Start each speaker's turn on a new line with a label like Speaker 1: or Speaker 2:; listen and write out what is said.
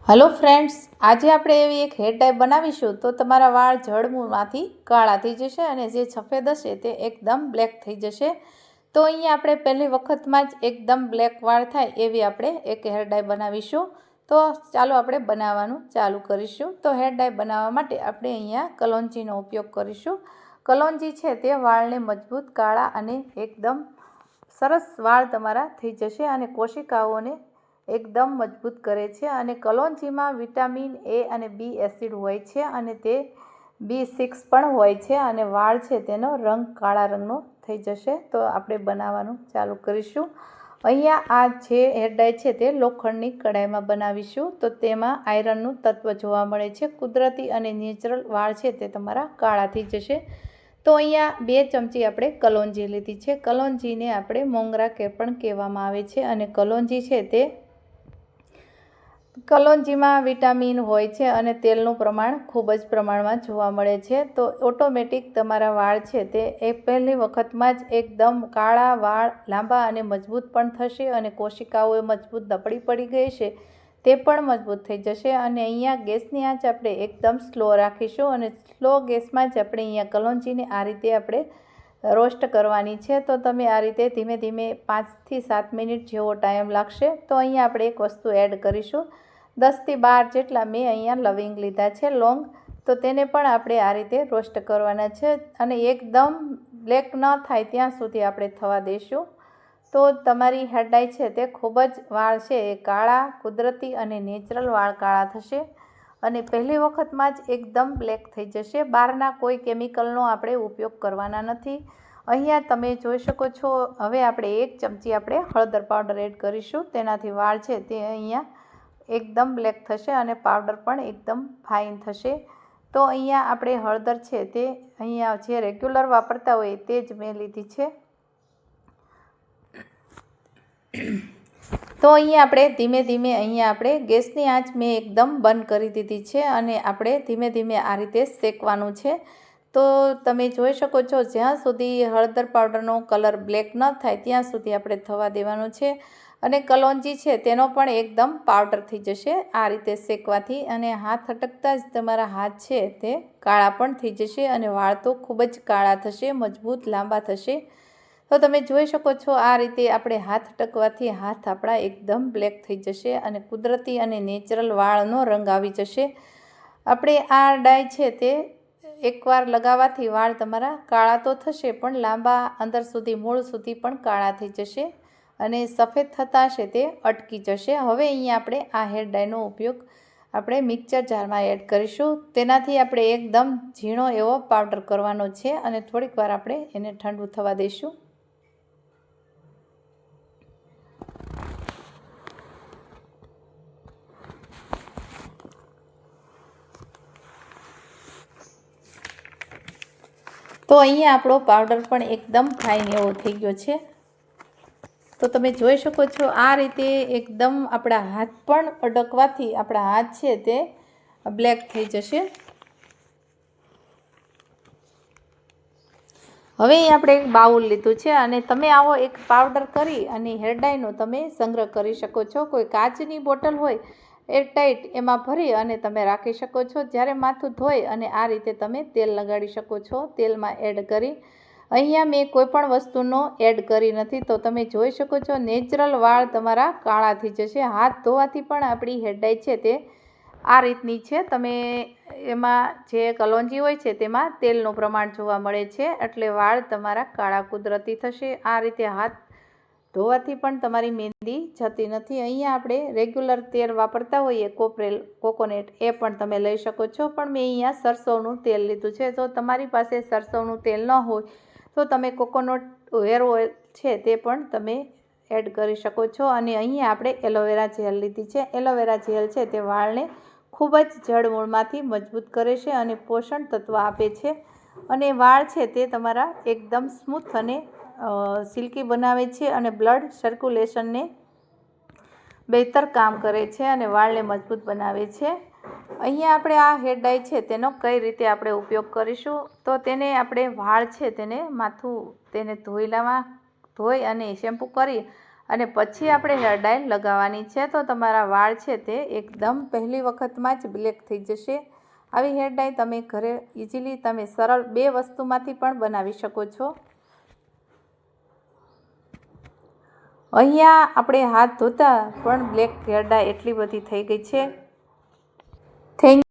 Speaker 1: Hello friends, आज આપણે એવી એક હેર ટાઈ બનાવીશું તો તમારા વાળ જડમૂળમાંથી કાળા થઈ જશે અને જે સફેદ હશે તે એકદમ બ્લેક થઈ જશે। તો અહીંયા આપણે પહેલી વખતમાં જ એકદમ બ્લેક વાળ થાય એવી આપણે એક હેર ટાઈ બનાવીશું। તો ચાલો આપણે બનાવવાનું ચાલુ કરીશું। તો હેર ટાઈ બનાવવા માટે આપણે અહીંયા કલોંજીનો ઉપયોગ કરીશું। કલોંજી છે તે વાળને મજબૂત કાળા અને એકદમ સરસ વાળ તમારા થઈ જશે અને કોશિકાઓને એકદમ મજબૂત કરે છે અને કલોંજીમાં વિટામિન એ અને બી એસિડ હોય છે અને તે B6 પણ હોય છે અને વાળ છે તેનો રંગ કાળા રંગનો થઈ જશે। તો આપણે બનાવવાનું ચાલુ કરીશું। અહીંયા આ જે હેર ડાઈ છે તે લોખંડની કડાઈમાં બનાવીશું। તો તેમાં આયરનનું તત્વ જોવા મળે છે। કુદરતી અને નેચરલ વાળ છે તે તમારા કાળા થઈ જશે। તો અહીંયા 2 ચમચી આપણે કલોંજી લીધી છે। કલોંજીને આપણે મોંગરા કે પણ કહેવામાં આવે છે અને કલોંજી છે તે કલોંજીમાં વિટામિન હોય છે અને તેલનું પ્રમાણ ખૂબ જ પ્રમાણમાં જોવા મળે છે। તો ઓટોમેટિક તમારા વાળ છે તે પહેલી વખતમાં જ એકદમ કાળા વાળ લાંબા અને મજબૂત પણ થશે અને કોશિકાઓ મજબૂત નબળી પડી ગઈ છે તે પણ મજબૂત થઈ જશે। અને અહીંયા ગેસની આંચ આપણે એકદમ સ્લો રાખીશું અને સ્લો ગેસમાં જ આપણે અહીંયા કલોંજીને આ રીતે આપણે રોસ્ટ કરવાની છે। તો તમે આ રીતે ધીમે ધીમે 5 થી 7 મિનિટ જેવો ટાઈમ લાગશે। તો અહીંયા આપણે એક વસ્તુ એડ કરીશું। 10 થી 12 જેટલા મેં અહીંયા લવિંગ લીધા છે, લોંગ। તો તેને પણ આપણે આ રીતે રોસ્ટ કરવાના છે અને એકદમ બ્લેક ન થાય ત્યાં સુધી આપણે થવા દઈશું। તો તમારી હેર ડાઈ છે તે ખૂબ જ વાળ છે એ કાળા, કુદરતી અને નેચરલ વાળ કાળા થશે અને પહેલી વખતમાં જ એકદમ બ્લેક થઈ જશે। બહારના કોઈ કેમિકલનો આપણે ઉપયોગ કરવાના નથી। અહીંયા તમે જોઈ શકો છો। હવે આપણે 1 ચમચી આપણે હળદર પાવડર એડ કરીશું। તેનાથી વાળ છે તે અહીંયા એકદમ બ્લેક થશે અને પાવડર પણ એકદમ ફાઇન થશે। તો અહીંયા આપણે હળદર છે તે અહીંયા જે રેગ્યુલર વાપરતા હોય તે જ મેં લીધી છે। તો અહીંયા આપણે ધીમે ધીમે અહીંયા આપણે ગેસની આંચ મેં એકદમ બંધ કરી દીધી છે અને આપણે ધીમે ધીમે આ રીતે શેકવાનું છે। તો તમે જોઈ શકો છો જ્યાં સુધી હળદર પાવડરનો કલર બ્લેક ન થાય ત્યાં સુધી આપણે થવા દેવાનું છે અને કલોંજી છે તેનો પણ એકદમ પાવડર થઈ જશે આ રીતે શેકવાથી અને હાથ અટકતા જ તમારા હાથ છે તે કાળા પણ થઈ જશે અને વાળ તો ખૂબ જ કાળા થશે, મજબૂત લાંબા થશે। તો તમે જોઈ શકો છો આ રીતે આપણે હાથ અટકવાથી હાથ આપણા એકદમ બ્લેક થઈ જશે અને કુદરતી અને નેચરલ વાળનો રંગ આવી જશે। આપણે આ ડાઈ છે તે એકવાર લગાવવાથી વાળ તમારા કાળા તો થશે પણ લાંબા અંદર સુધી મૂળ સુધી પણ કાળા થઈ જશે અને સફેદ થતા હશે તે અટકી જશે। હવે અહીંયા આપણે આ હેર ડાઈનો ઉપયોગ આપણે મિક્સર જારમાં એડ કરીશું। તેનાથી આપણે એકદમ ઝીણો એવો પાવડર કરવાનો છે અને થોડીક વાર આપણે એને ઠંડુ થવા દઈશું। તો અહીંયા આપણો પાવડર પણ એકદમ ફાઇન એવો થઈ ગયો છે। તો તમે જોઈ શકો છો આ રીતે એકદમ આપણા હાથ પણ અડકવાથી આપણા હાથ છે તે બ્લેક થઈ જશે। હવે આપણે એક બાઉલ લીધું છે અને તમે આવો એક પાવડર કરી અને હેર ડાઈનો તમે સંગ્રહ કરી શકો છો। કોઈ કાચની બોટલ હોય એરટાઈટ એમાં ભરી અને તમે રાખી શકો છો। જ્યારે માથું ધોઈ અને આ રીતે તમે તેલ લગાડી શકો છો તેલમાં એડ કરી। અહીંયા મેં કોઈ પણ વસ્તુનો એડ કરી નથી। તો તમે જોઈ શકો છો નેચરલ વાળ તમારા કાળા થઈ જશે। હાથ ધોવાથી પણ આપણી હેર ડાઈ છે તે આ રીતની છે। તમે એમાં જે કલોંજી હોય છે તેમાં તેલનું પ્રમાણ જોવા મળે છે એટલે વાળ તમારા કાળા કુદરતી થશે। આ રીતે હાથ ધોવાથી પણ તમારી મહેંદી જતી નથી। અહીંયા આપણે રેગ્યુલર તેલ વાપરતા હોઈએ કોકોનટ એ પણ તમે લઈ શકો છો પણ મેં અહીંયા સરસવનું તેલ લીધું છે। જો તમારી પાસે સરસવનું તેલ ન હોય તો તમે કોકોનટ હેર ઓઇલ છે તે પણ તમે એડ કરી શકો છો। અને અહીંયા આપણે એલોવેરા જેલ લીધી છે। એલોવેરા જેલ છે તે વાળને ખૂબ જ જડમૂળમાંથી મજબૂત કરે છે અને પોષણ તત્વ આપે છે અને વાળ છે તે તમારા એકદમ સ્મૂથ અને સિલ્કી બનાવે છે અને બ્લડ સર્ક્યુલેશનને બહેતર કામ કરે છે અને વાળને મજબૂત બનાવે છે। અહીંયા આપણે આ હેર ડાઈ છે તેનો કઈ રીતે આપણે ઉપયોગ કરીશું તો તેને આપણે વાળ છે તેને માથું તેને ધોઈ અને શેમ્પૂ કરી અને પછી આપણે હેર ડાય લગાવવાની છે. તો તમારા વાળ છે તે એકદમ પહેલી વખતમાં જ બ્લેક થઈ જશે. આવી હેર ડાય તમે ઘરે ઇઝીલી તમે સરળ 2 વસ્તુમાંથી પણ બનાવી શકો છો. અહીંયા આપણે હાથ ધોતા પણ બ્લેક હેર ડાય એટલી બધી થઈ ગઈ છે. થેન્ક